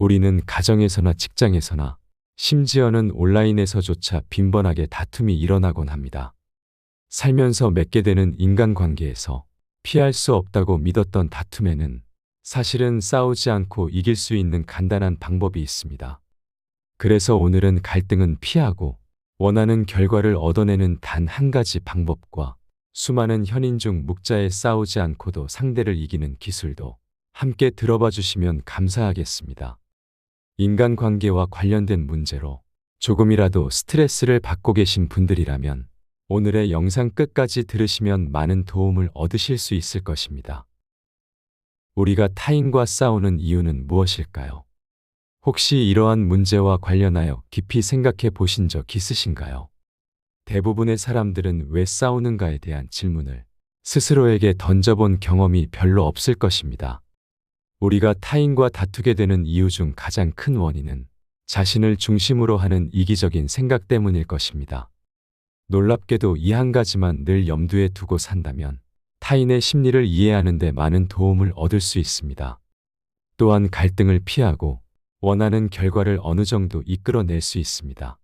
우리는 가정에서나 직장에서나 심지어는 온라인에서조차 빈번하게 다툼이 일어나곤 합니다. 살면서 맺게 되는 인간관계에서 피할 수 없다고 믿었던 다툼에는 사실은 싸우지 않고 이길 수 있는 간단한 방법이 있습니다. 그래서 오늘은 갈등은 피하고 원하는 결과를 얻어내는 단 한 가지 방법과 수많은 현인 중 묵자에 싸우지 않고도 상대를 이기는 기술도 함께 들어봐 주시면 감사하겠습니다. 인간관계와 관련된 문제로 조금이라도 스트레스를 받고 계신 분들이라면 오늘의 영상 끝까지 들으시면 많은 도움을 얻으실 수 있을 것입니다. 우리가 타인과 싸우는 이유는 무엇일까요? 혹시 이러한 문제와 관련하여 깊이 생각해 보신 적 있으신가요? 대부분의 사람들은 왜 싸우는가에 대한 질문을 스스로에게 던져본 경험이 별로 없을 것입니다. 우리가 타인과 다투게 되는 이유 중 가장 큰 원인은 자신을 중심으로 하는 이기적인 생각 때문일 것입니다. 놀랍게도 이 한 가지만 늘 염두에 두고 산다면 타인의 심리를 이해하는 데 많은 도움을 얻을 수 있습니다. 또한 갈등을 피하고 원하는 결과를 어느 정도 이끌어낼 수 있습니다.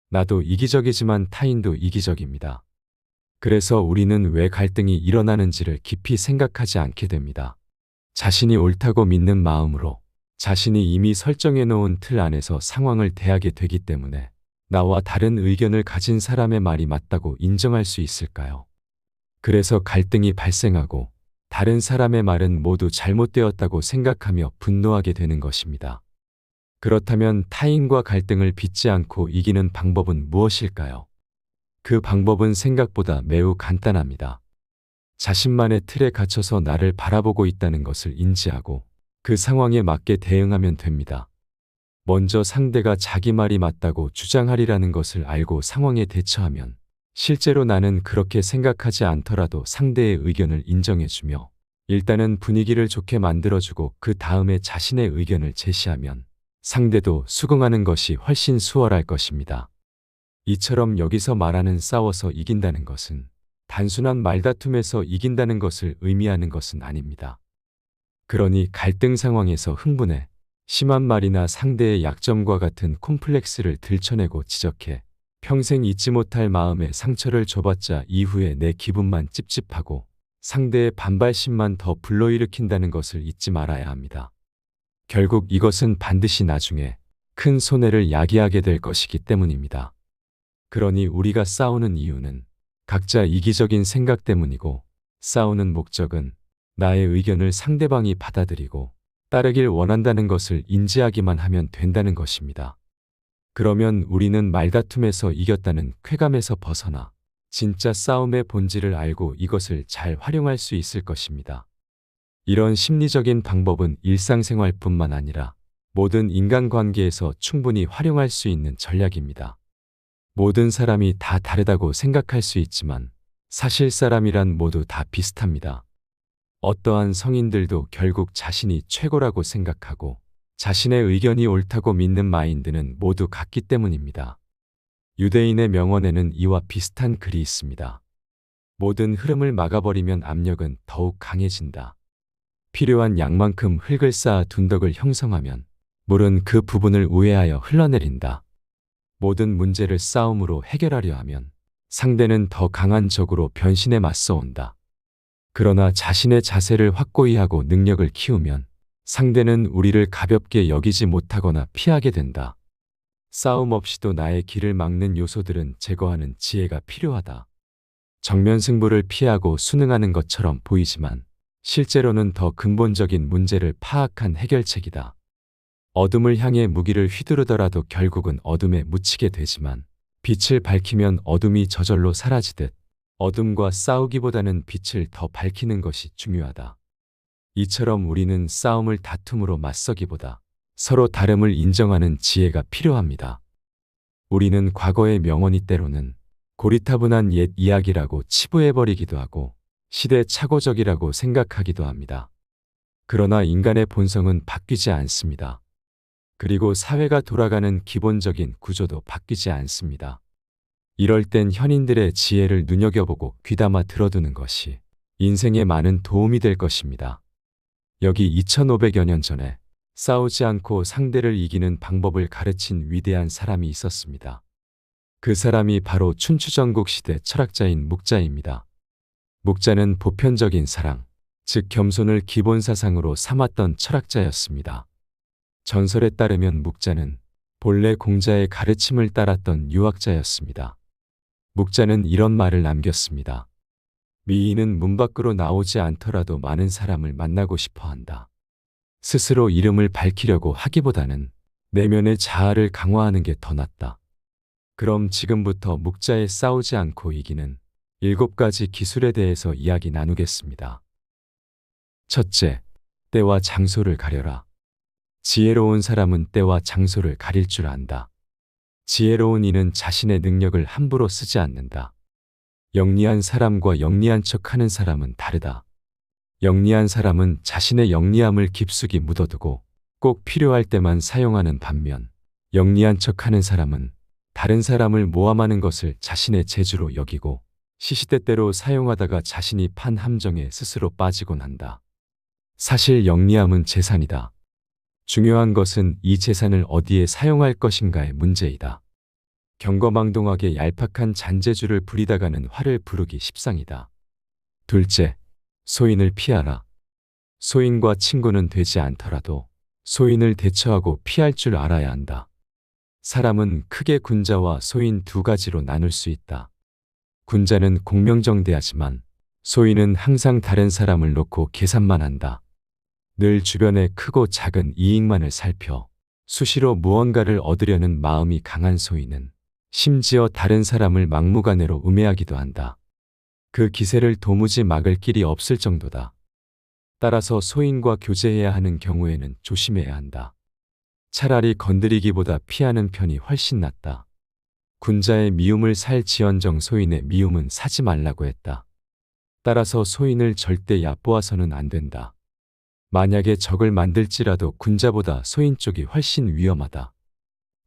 나도 이기적이지만 타인도 이기적입니다. 그래서 우리는 왜 갈등이 일어나는지를 깊이 생각하지 않게 됩니다. 자신이 옳다고 믿는 마음으로 자신이 이미 설정해 놓은 틀 안에서 상황을 대하게 되기 때문에 나와 다른 의견을 가진 사람의 말이 맞다고 인정할 수 있을까요? 그래서 갈등이 발생하고 다른 사람의 말은 모두 잘못되었다고 생각하며 분노하게 되는 것입니다. 그렇다면 타인과 갈등을 빚지 않고 이기는 방법은 무엇일까요? 그 방법은 생각보다 매우 간단합니다. 자신만의 틀에 갇혀서 나를 바라보고 있다는 것을 인지하고 그 상황에 맞게 대응하면 됩니다. 먼저 상대가 자기 말이 맞다고 주장하리라는 것을 알고 상황에 대처하면 실제로 나는 그렇게 생각하지 않더라도 상대의 의견을 인정해주며 일단은 분위기를 좋게 만들어주고 그 다음에 자신의 의견을 제시하면 상대도 수긍하는 것이 훨씬 수월할 것입니다. 이처럼 여기서 말하는 싸워서 이긴다는 것은 단순한 말다툼에서 이긴다는 것을 의미하는 것은 아닙니다. 그러니 갈등 상황에서 흥분해 심한 말이나 상대의 약점과 같은 콤플렉스를 들춰내고 지적해 평생 잊지 못할 마음의 상처를 줘봤자 이후에 내 기분만 찝찝하고 상대의 반발심만 더 불러일으킨다는 것을 잊지 말아야 합니다. 결국 이것은 반드시 나중에 큰 손해를 야기하게 될 것이기 때문입니다. 그러니 우리가 싸우는 이유는 각자 이기적인 생각 때문이고 싸우는 목적은 나의 의견을 상대방이 받아들이고 따르길 원한다는 것을 인지하기만 하면 된다는 것입니다. 그러면 우리는 말다툼에서 이겼다는 쾌감에서 벗어나 진짜 싸움의 본질을 알고 이것을 잘 활용할 수 있을 것입니다. 이런 심리적인 방법은 일상생활뿐만 아니라 모든 인간관계에서 충분히 활용할 수 있는 전략입니다. 모든 사람이 다 다르다고 생각할 수 있지만 사실 사람이란 모두 다 비슷합니다. 어떠한 성인들도 결국 자신이 최고라고 생각하고 자신의 의견이 옳다고 믿는 마인드는 모두 같기 때문입니다. 유대인의 명언에는 이와 비슷한 글이 있습니다. 모든 흐름을 막아버리면 압력은 더욱 강해진다. 필요한 양만큼 흙을 쌓아 둔덕을 형성하면 물은 그 부분을 우회하여 흘러내린다. 모든 문제를 싸움으로 해결하려 하면 상대는 더 강한 적으로 변신해 맞서온다. 그러나 자신의 자세를 확고히 하고 능력을 키우면 상대는 우리를 가볍게 여기지 못하거나 피하게 된다. 싸움 없이도 나의 길을 막는 요소들은 제거하는 지혜가 필요하다. 정면 승부를 피하고 순응하는 것처럼 보이지만 실제로는 더 근본적인 문제를 파악한 해결책이다. 어둠을 향해 무기를 휘두르더라도 결국은 어둠에 묻히게 되지만 빛을 밝히면 어둠이 저절로 사라지듯 어둠과 싸우기보다는 빛을 더 밝히는 것이 중요하다. 이처럼 우리는 싸움을 다툼으로 맞서기보다 서로 다름을 인정하는 지혜가 필요합니다. 우리는 과거의 명언이 때로는 고리타분한 옛 이야기라고 치부해버리기도 하고 시대착오적이라고 생각하기도 합니다. 그러나 인간의 본성은 바뀌지 않습니다. 그리고 사회가 돌아가는 기본적인 구조도 바뀌지 않습니다. 이럴 땐 현인들의 지혜를 눈여겨보고 귀담아 들어두는 것이 인생에 많은 도움이 될 것입니다. 여기 2500여 년 전에 싸우지 않고 상대를 이기는 방법을 가르친 위대한 사람이 있었습니다. 그 사람이 바로 춘추전국 시대 철학자인 묵자입니다. 묵자는 보편적인 사랑, 즉 겸손을 기본 사상으로 삼았던 철학자였습니다. 전설에 따르면 묵자는 본래 공자의 가르침을 따랐던 유학자였습니다. 묵자는 이런 말을 남겼습니다. 미인은 문 밖으로 나오지 않더라도 많은 사람을 만나고 싶어 한다. 스스로 이름을 밝히려고 하기보다는 내면의 자아를 강화하는 게 더 낫다. 그럼 지금부터 묵자에 싸우지 않고 이기는 7가지 기술에 대해서 이야기 나누겠습니다. 첫째, 때와 장소를 가려라. 지혜로운 사람은 때와 장소를 가릴 줄 안다. 지혜로운 이는 자신의 능력을 함부로 쓰지 않는다. 영리한 사람과 영리한 척하는 사람은 다르다. 영리한 사람은 자신의 영리함을 깊숙이 묻어두고 꼭 필요할 때만 사용하는 반면, 영리한 척하는 사람은 다른 사람을 모함하는 것을 자신의 재주로 여기고 시시때때로 사용하다가 자신이 판 함정에 스스로 빠지곤 한다. 사실 영리함은 재산이다. 중요한 것은 이 재산을 어디에 사용할 것인가의 문제이다. 경거망동하게 얄팍한 잔재주를 부리다가는 화를 부르기 십상이다. 둘째, 소인을 피하라. 소인과 친구는 되지 않더라도 소인을 대처하고 피할 줄 알아야 한다. 사람은 크게 군자와 소인 2가지로 나눌 수 있다. 군자는 공명정대하지만 소인은 항상 다른 사람을 놓고 계산만 한다. 늘 주변의 크고 작은 이익만을 살펴 수시로 무언가를 얻으려는 마음이 강한 소인은 심지어 다른 사람을 막무가내로 음해하기도 한다. 그 기세를 도무지 막을 길이 없을 정도다. 따라서 소인과 교제해야 하는 경우에는 조심해야 한다. 차라리 건드리기보다 피하는 편이 훨씬 낫다. 군자의 미움을 살지언정 소인의 미움은 사지 말라고 했다. 따라서 소인을 절대 얕보아서는 안 된다. 만약에 적을 만들지라도 군자보다 소인 쪽이 훨씬 위험하다.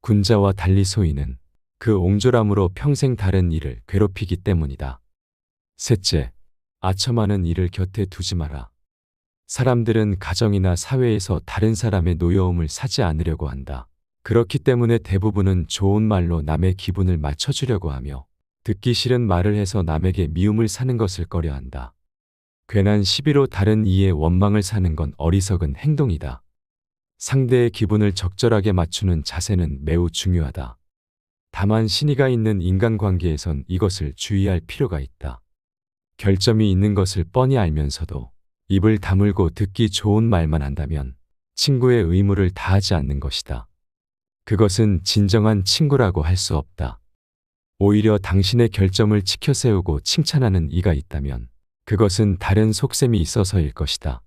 군자와 달리 소인은 그 옹졸함으로 평생 다른 이를 괴롭히기 때문이다. 셋째, 아첨하는 이를 곁에 두지 마라. 사람들은 가정이나 사회에서 다른 사람의 노여움을 사지 않으려고 한다. 그렇기 때문에 대부분은 좋은 말로 남의 기분을 맞춰주려고 하며 듣기 싫은 말을 해서 남에게 미움을 사는 것을 꺼려한다. 괜한 시비로 다른 이의 원망을 사는 건 어리석은 행동이다. 상대의 기분을 적절하게 맞추는 자세는 매우 중요하다. 다만 신의가 있는 인간관계에선 이것을 주의할 필요가 있다. 결점이 있는 것을 뻔히 알면서도 입을 다물고 듣기 좋은 말만 한다면 친구의 의무를 다하지 않는 것이다. 그것은 진정한 친구라고 할 수 없다. 오히려 당신의 결점을 치켜 세우고 칭찬하는 이가 있다면 그것은 다른 속셈이 있어서일 것이다.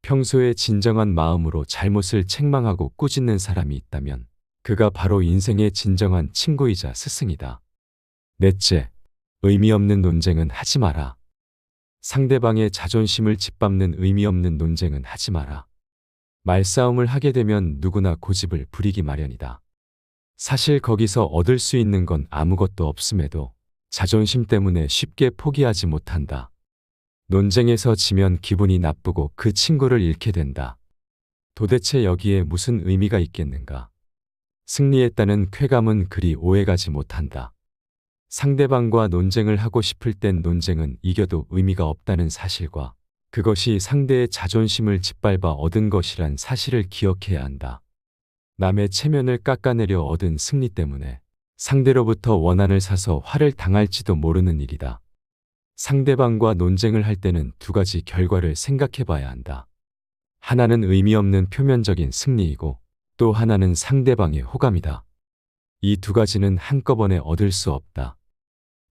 평소에 진정한 마음으로 잘못을 책망하고 꾸짖는 사람이 있다면 그가 바로 인생의 진정한 친구이자 스승이다. 넷째, 의미 없는 논쟁은 하지 마라. 상대방의 자존심을 짓밟는 의미 없는 논쟁은 하지 마라. 말싸움을 하게 되면 누구나 고집을 부리기 마련이다. 사실 거기서 얻을 수 있는 건 아무것도 없음에도 자존심 때문에 쉽게 포기하지 못한다. 논쟁에서 지면 기분이 나쁘고 그 친구를 잃게 된다. 도대체 여기에 무슨 의미가 있겠는가? 승리했다는 쾌감은 그리 오해가지 못한다. 상대방과 논쟁을 하고 싶을 땐 논쟁은 이겨도 의미가 없다는 사실과 그것이 상대의 자존심을 짓밟아 얻은 것이란 사실을 기억해야 한다. 남의 체면을 깎아내려 얻은 승리 때문에 상대로부터 원한을 사서 화를 당할지도 모르는 일이다. 상대방과 논쟁을 할 때는 2가지 결과를 생각해 봐야 한다. 하나는 의미 없는 표면적인 승리이고 또 하나는 상대방의 호감이다. 이 2가지는 한꺼번에 얻을 수 없다.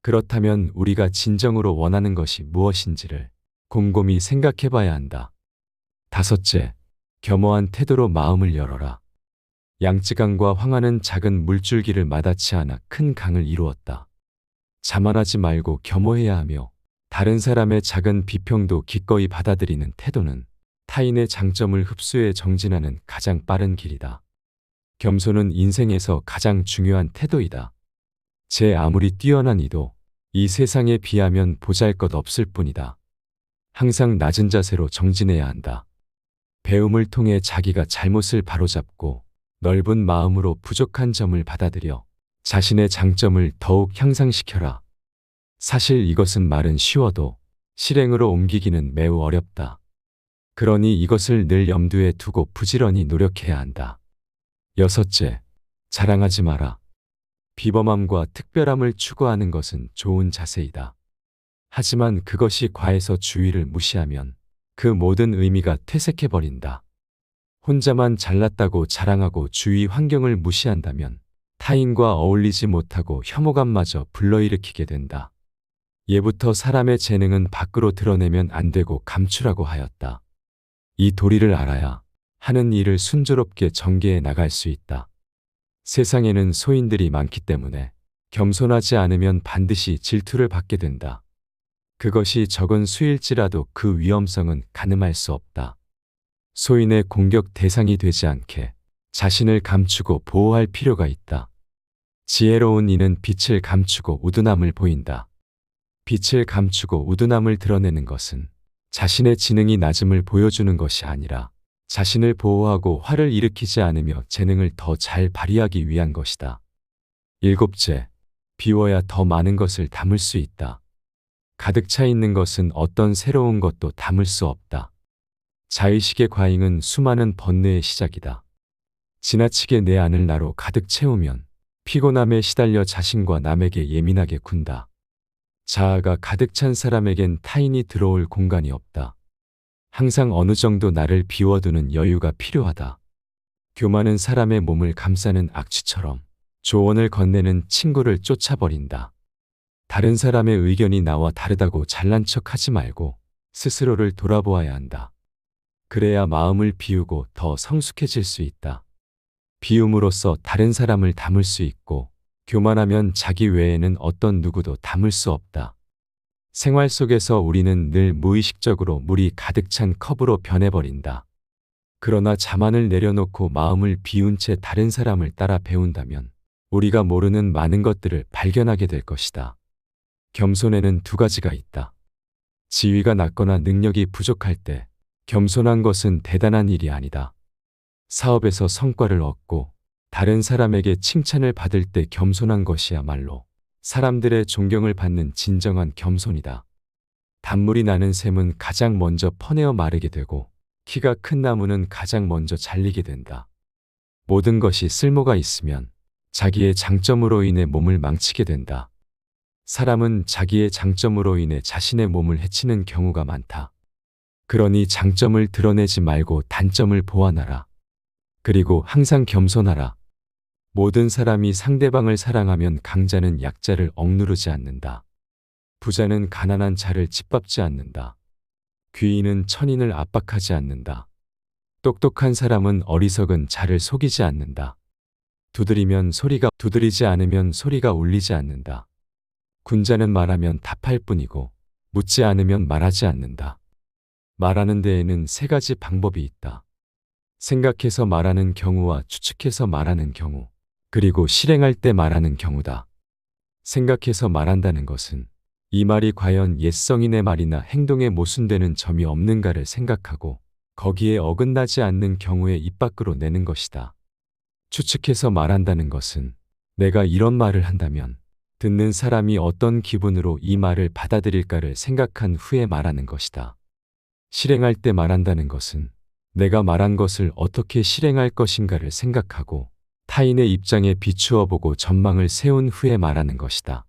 그렇다면 우리가 진정으로 원하는 것이 무엇인지를 곰곰이 생각해 봐야 한다. 다섯째, 겸허한 태도로 마음을 열어라. 양쯔강과 황하는 작은 물줄기를 마다치 않아 큰 강을 이루었다. 자만하지 말고 겸허해야 하며 다른 사람의 작은 비평도 기꺼이 받아들이는 태도는 타인의 장점을 흡수해 정진하는 가장 빠른 길이다. 겸손은 인생에서 가장 중요한 태도이다. 제 아무리 뛰어난 이도 이 세상에 비하면 보잘것 없을 뿐이다. 항상 낮은 자세로 정진해야 한다. 배움을 통해 자기가 잘못을 바로잡고 넓은 마음으로 부족한 점을 받아들여 자신의 장점을 더욱 향상시켜라. 사실 이것은 말은 쉬워도 실행으로 옮기기는 매우 어렵다. 그러니 이것을 늘 염두에 두고 부지런히 노력해야 한다. 여섯째, 자랑하지 마라. 비범함과 특별함을 추구하는 것은 좋은 자세이다. 하지만 그것이 과해서 주위를 무시하면 그 모든 의미가 퇴색해버린다. 혼자만 잘났다고 자랑하고 주위 환경을 무시한다면 타인과 어울리지 못하고 혐오감마저 불러일으키게 된다. 예부터 사람의 재능은 밖으로 드러내면 안 되고 감추라고 하였다. 이 도리를 알아야 하는 일을 순조롭게 전개해 나갈 수 있다. 세상에는 소인들이 많기 때문에 겸손하지 않으면 반드시 질투를 받게 된다. 그것이 적은 수일지라도 그 위험성은 가늠할 수 없다. 소인의 공격 대상이 되지 않게 자신을 감추고 보호할 필요가 있다. 지혜로운 이는 빛을 감추고 우둔함을 보인다. 빛을 감추고 우둔함을 드러내는 것은 자신의 지능이 낮음을 보여주는 것이 아니라 자신을 보호하고 화를 일으키지 않으며 재능을 더 잘 발휘하기 위한 것이다. 일곱째, 비워야 더 많은 것을 담을 수 있다. 가득 차 있는 것은 어떤 새로운 것도 담을 수 없다. 자의식의 과잉은 수많은 번뇌의 시작이다. 지나치게 내 안을 나로 가득 채우면 피곤함에 시달려 자신과 남에게 예민하게 군다. 자아가 가득 찬 사람에겐 타인이 들어올 공간이 없다. 항상 어느 정도 나를 비워두는 여유가 필요하다. 교만은 사람의 몸을 감싸는 악취처럼 조언을 건네는 친구를 쫓아버린다. 다른 사람의 의견이 나와 다르다고 잘난 척하지 말고 스스로를 돌아보아야 한다. 그래야 마음을 비우고 더 성숙해질 수 있다. 비움으로써 다른 사람을 담을 수 있고 교만하면 자기 외에는 어떤 누구도 담을 수 없다. 생활 속에서 우리는 늘 무의식적으로 물이 가득 찬 컵으로 변해버린다. 그러나 자만을 내려놓고 마음을 비운 채 다른 사람을 따라 배운다면 우리가 모르는 많은 것들을 발견하게 될 것이다. 겸손에는 두 가지가 있다. 지위가 낮거나 능력이 부족할 때 겸손한 것은 대단한 일이 아니다. 사업에서 성과를 얻고 다른 사람에게 칭찬을 받을 때 겸손한 것이야말로 사람들의 존경을 받는 진정한 겸손이다. 단물이 나는 샘은 가장 먼저 퍼내어 마르게 되고 키가 큰 나무는 가장 먼저 잘리게 된다. 모든 것이 쓸모가 있으면 자기의 장점으로 인해 몸을 망치게 된다. 사람은 자기의 장점으로 인해 자신의 몸을 해치는 경우가 많다. 그러니 장점을 드러내지 말고 단점을 보완하라. 그리고 항상 겸손하라. 모든 사람이 상대방을 사랑하면 강자는 약자를 억누르지 않는다. 부자는 가난한 자를 짓밟지 않는다. 귀인은 천인을 압박하지 않는다. 똑똑한 사람은 어리석은 자를 속이지 않는다. 두드리지 않으면 소리가 울리지 않는다. 군자는 말하면 답할 뿐이고 묻지 않으면 말하지 않는다. 말하는 데에는 세 가지 방법이 있다. 생각해서 말하는 경우와 추측해서 말하는 경우, 그리고 실행할 때 말하는 경우다. 생각해서 말한다는 것은 이 말이 과연 옛성인의 말이나 행동에 모순되는 점이 없는가를 생각하고 거기에 어긋나지 않는 경우에 입 밖으로 내는 것이다. 추측해서 말한다는 것은 내가 이런 말을 한다면 듣는 사람이 어떤 기분으로 이 말을 받아들일까를 생각한 후에 말하는 것이다. 실행할 때 말한다는 것은 내가 말한 것을 어떻게 실행할 것인가를 생각하고 타인의 입장에 비추어 보고 전망을 세운 후에 말하는 것이다.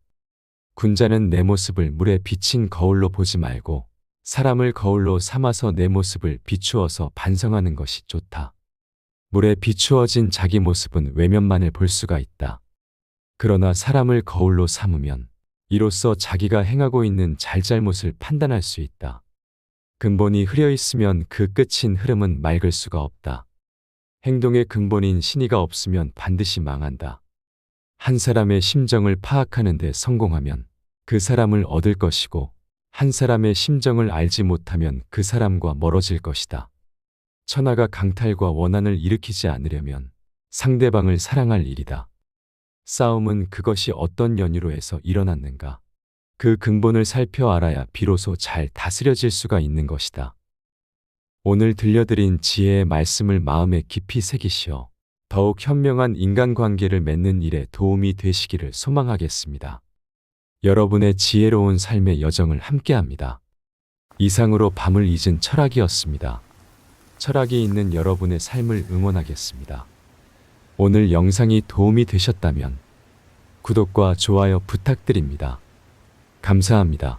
군자는 내 모습을 물에 비친 거울로 보지 말고 사람을 거울로 삼아서 내 모습을 비추어서 반성하는 것이 좋다. 물에 비추어진 자기 모습은 외면만을 볼 수가 있다. 그러나 사람을 거울로 삼으면 이로써 자기가 행하고 있는 잘잘못을 판단할 수 있다. 근본이 흐려 있으면 그 끝인 흐름은 맑을 수가 없다. 행동의 근본인 신의가 없으면 반드시 망한다. 한 사람의 심정을 파악하는 데 성공하면 그 사람을 얻을 것이고 한 사람의 심정을 알지 못하면 그 사람과 멀어질 것이다. 천하가 강탈과 원한을 일으키지 않으려면 상대방을 사랑할 일이다. 싸움은 그것이 어떤 연유로 해서 일어났는가. 그 근본을 살펴 알아야 비로소 잘 다스려질 수가 있는 것이다. 오늘 들려드린 지혜의 말씀을 마음에 깊이 새기시어 더욱 현명한 인간관계를 맺는 일에 도움이 되시기를 소망하겠습니다. 여러분의 지혜로운 삶의 여정을 함께합니다. 이상으로 밤을 잊은 철학이었습니다. 철학이 있는 여러분의 삶을 응원하겠습니다. 오늘 영상이 도움이 되셨다면 구독과 좋아요 부탁드립니다. 감사합니다.